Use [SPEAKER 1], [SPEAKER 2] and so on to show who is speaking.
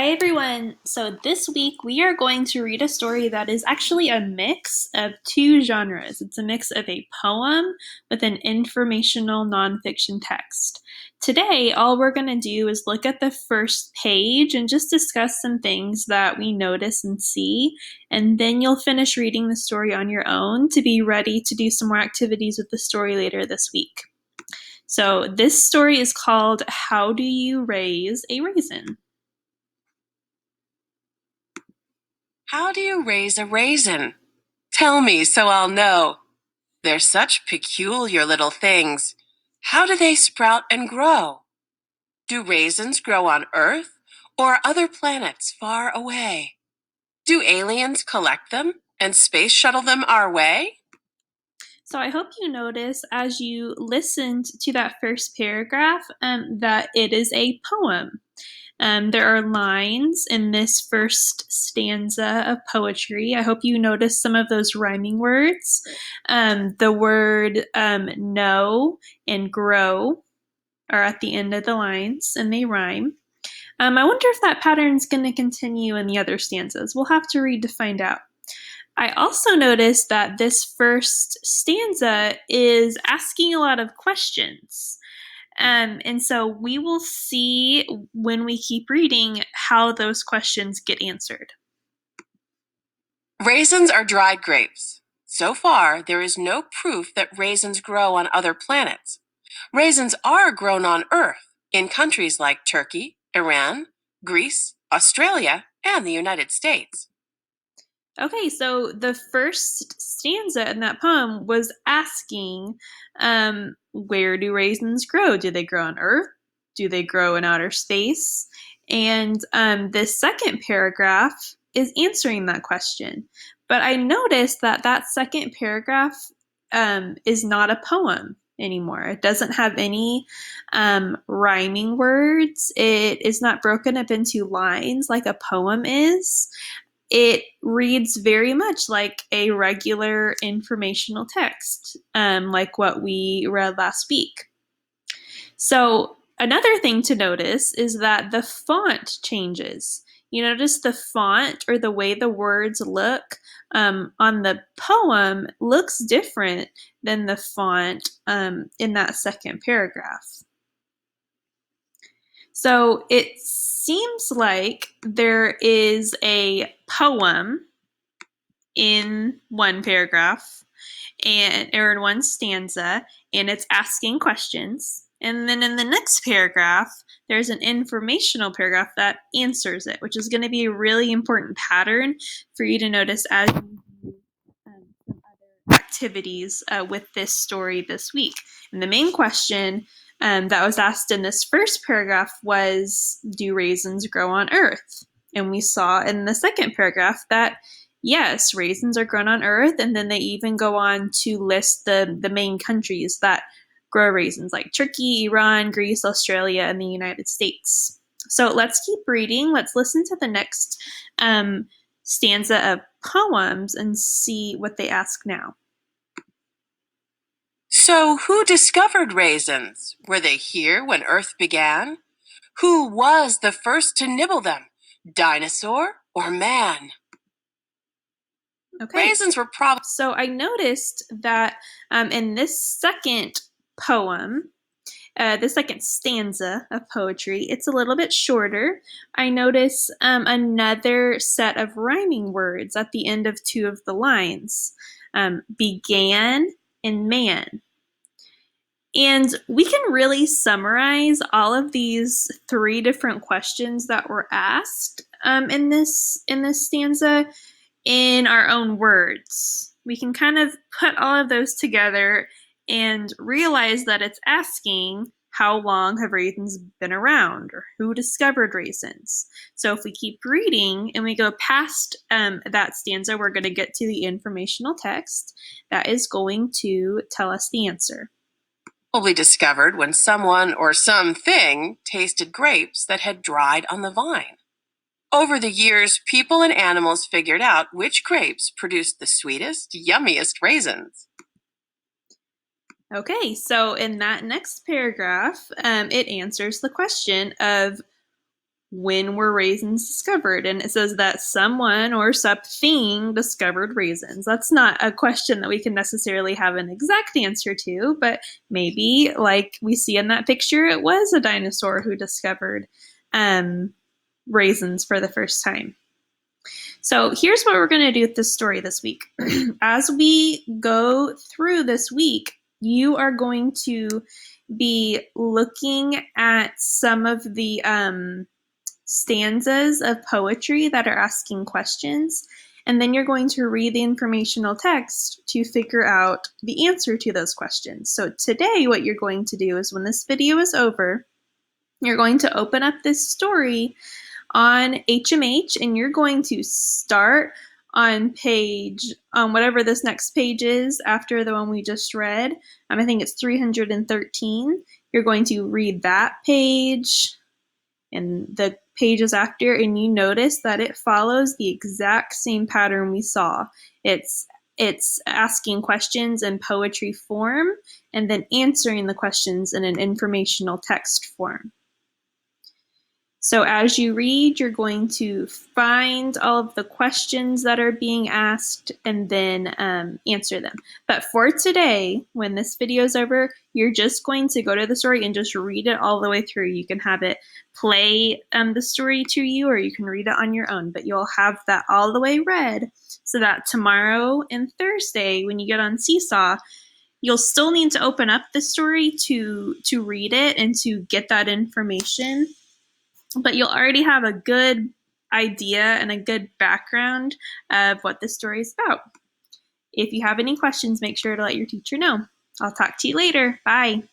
[SPEAKER 1] Hi everyone! So this week we are going to read a story that is actually a mix of two genres. It's a mix of a poem with an informational nonfiction text. Today, all we're going to do is look at the first page and just discuss some things that we notice and see, and then you'll finish reading the story on your own to be ready to do some more activities with the story later this week. So this story is called How Do You Raise a Raisin?
[SPEAKER 2] How do you raise a raisin? Tell me so I'll know. They're such peculiar little things. How do they sprout and grow? Do raisins grow on Earth or other planets far away? Do aliens collect them and space shuttle them our way?
[SPEAKER 1] So I hope you notice as you listened to that first paragraph that it is a poem. There are lines in this first stanza of poetry. I hope you notice some of those rhyming words. The word know and grow are at the end of the lines and they rhyme. I wonder if that pattern is going to continue in the other stanzas. We'll have to read to find out. I also noticed that this first stanza is asking a lot of questions. And so we will see when we keep reading how those questions get answered.
[SPEAKER 2] Raisins are dried grapes. So far, there is no proof that raisins grow on other planets. Raisins are grown on Earth in countries like Turkey, Iran, Greece, Australia, and the United States.
[SPEAKER 1] Okay, so the first stanza in that poem was asking, where do raisins grow? Do they grow on Earth? Do they grow in outer space? And this second paragraph is answering that question. But I noticed that that second paragraph is not a poem anymore. It doesn't have any rhyming words. It is not broken up into lines like a poem is. It reads very much like a regular informational text, like what we read last week. So, another thing to notice is that the font changes. You notice the font or the way the words look on the poem looks different than the font in that second paragraph. So it seems like there is a poem in one paragraph or in one stanza, and it's asking questions. And then in the next paragraph, there's an informational paragraph that answers it, which is going to be a really important pattern for you to notice as you do some other activities with this story this week. And the main question that was asked in this first paragraph was, do raisins grow on Earth? And we saw in the second paragraph that yes, raisins are grown on Earth, and then they even go on to list the main countries that grow raisins, like Turkey, Iran, Greece, Australia, and the United States. So let's keep reading. Let's listen to the next stanza of poems and see what they ask now.
[SPEAKER 2] So, who discovered raisins? Were they here when Earth began? Who was the first to nibble them? Dinosaur or man?
[SPEAKER 1] Okay.
[SPEAKER 2] Raisins were probably.
[SPEAKER 1] So I noticed that in this second poem, the second stanza of poetry, it's a little bit shorter. I notice another set of rhyming words at the end of two of the lines, began and man. And we can really summarize all of these three different questions that were asked in this stanza in our own words. We can kind of put all of those together and realize that it's asking, how long have raisins been around, or who discovered raisins? So if we keep reading and we go past that stanza, we're going to get to the informational text that is going to tell us the answer.
[SPEAKER 2] Probably discovered when someone or something tasted grapes that had dried on the vine. Over the years, people and animals figured out which grapes produced the sweetest, yummiest raisins.
[SPEAKER 1] Okay, so in that next paragraph, it answers the question of when were raisins discovered? And it says that someone or something discovered raisins. That's not a question that we can necessarily have an exact answer to, but maybe, like we see in that picture, it was a dinosaur who discovered raisins for the first time. So here's what we're going to do with this story this week. As we go through this week, you are going to be looking at some of the stanzas of poetry that are asking questions, and then you're going to read the informational text to figure out the answer to those questions. So today, what you're going to do is when this video is over, you're going to open up this story on HMH, and you're going to start on whatever this next page is after the one we just read. I think it's 313. You're going to read that page and the pages after, and you notice that it follows the exact same pattern we saw. It's asking questions in poetry form and then answering the questions in an informational text form. So as you read, you're going to find all of the questions that are being asked and then answer them. But for today, when this video is over, you're just going to go to the story and just read it all the way through. You can have it play the story to you, or you can read it on your own, but you'll have that all the way read so that tomorrow and Thursday, when you get on Seesaw, you'll still need to open up the story to read it and to get that information, but you'll already have a good idea and a good background of what this story is about. If you have any questions, make sure to let your teacher know. I'll talk to you later. Bye.